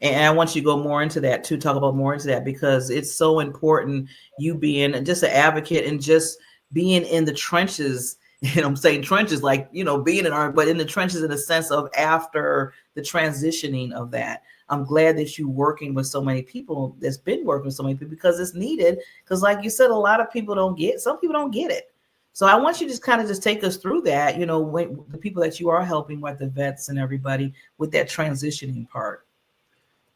And I want you to go more into that too, talk about more into that, because it's so important, you being just an advocate and just being in the trenches. And I'm saying trenches like, being in our, but in the trenches in the sense of after the transitioning of that. I'm glad that you're working with so many people, that's been working with so many people, because it's needed. Because like you said, a lot of people some people don't get it. So I want you to just kind of just take us through that, when the people that you are helping, like the vets and everybody, with that transitioning part.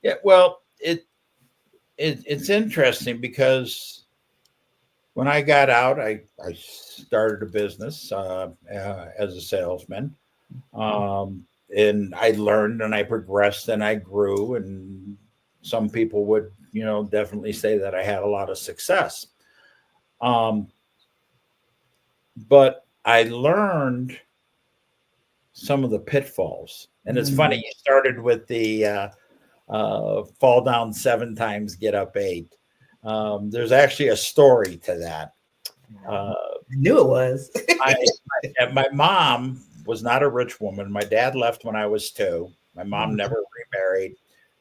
Yeah, well, it's interesting because when I got out, I started a business as a salesman. And I learned and I progressed and I grew. And some people would, definitely say that I had a lot of success. Um, but I learned some of the pitfalls. And it's funny, you started with the fall down 7 times, get up 8. There's actually a story to that. Uh, I knew it was. my, my mom was not a rich woman. My dad left when I was 2. My mom never remarried,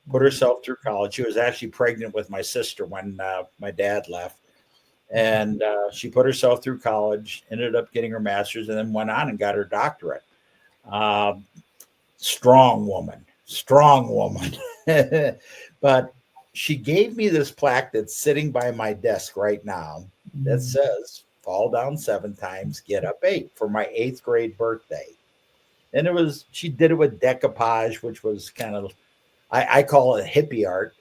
put herself through college. She was actually pregnant with my sister when my dad left. And she put herself through college, ended up getting her master's, and then went on and got her doctorate. Um, strong woman. But she gave me this plaque that's sitting by my desk right now that says, fall down 7 times, get up 8, for my 8th grade birthday. And she did it with decoupage, which was kind of, I call it hippie art.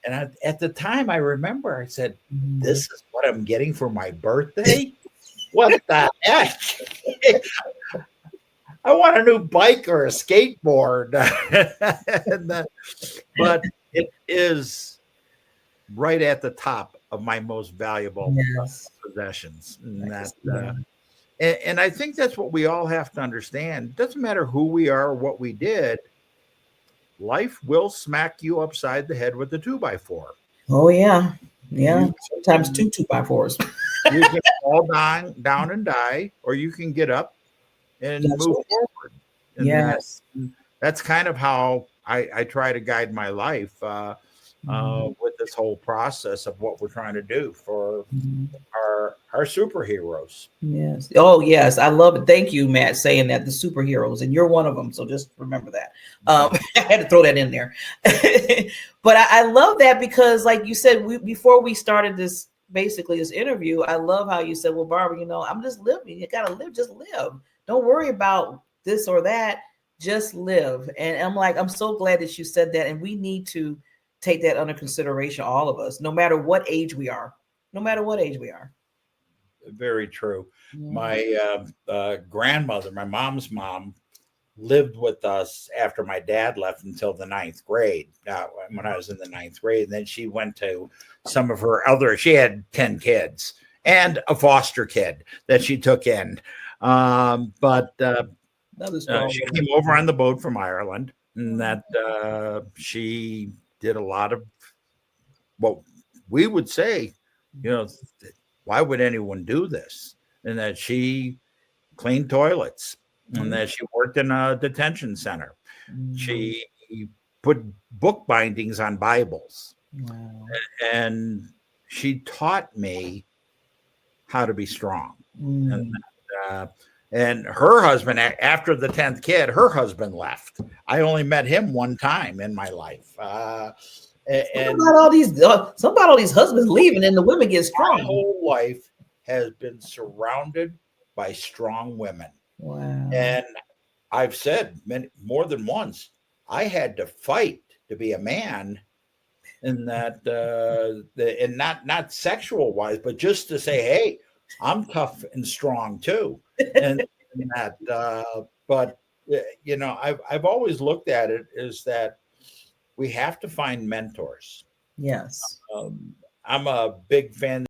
At the time, I remember I said, this is what I'm getting for my birthday? What the heck? I want a new bike or a skateboard. But it is right at the top of my most valuable Yes. possessions. And I think that's what we all have to understand. It doesn't matter who we are or what we did. Life will smack you upside the head with a 2x4. Oh yeah. Yeah. Sometimes two by fours. You can fall down and die, or you can get up and That's move right. forward. And Yes. that's kind of how I try to guide my life with this whole process of what we're trying to do for our superheroes. Yes. Oh, yes. I love it. Thank you, Matt, saying that, the superheroes, and you're one of them. So just remember that. I had to throw that in there. But I love that because, like you said, before we started this interview, I love how you said, well, Barbara, I'm just living. You got to live, just live. Don't worry about this or that. Just live. And I'm like, I'm so glad that you said that. And we need to take that under consideration, all of us, no matter what age we are. No matter what age we are. Very true. Yeah. My grandmother, my mom's mom, lived with us after my dad left until the 9th grade. When I was in the 9th grade, and then she went to some of her other. She had 10 kids and a foster kid that she took in. But she came over on the boat from Ireland, and that she did a lot of what we would say, you know, why would anyone do this? And that she cleaned toilets, and that she worked in a detention center. She put book bindings on Bibles. Wow. And she taught me how to be strong. And her husband, after the 10th kid, her husband left. I only met him one time in my life. And Something about all these husbands leaving and the women get strong. my whole life has been surrounded by strong women. Wow. And I've said more than once, I had to fight to be a man, and that and not sexual wise, but just to say, hey, I'm tough and strong too. And that, but I've always looked at it as that we have to find mentors. Yes. I'm a big fan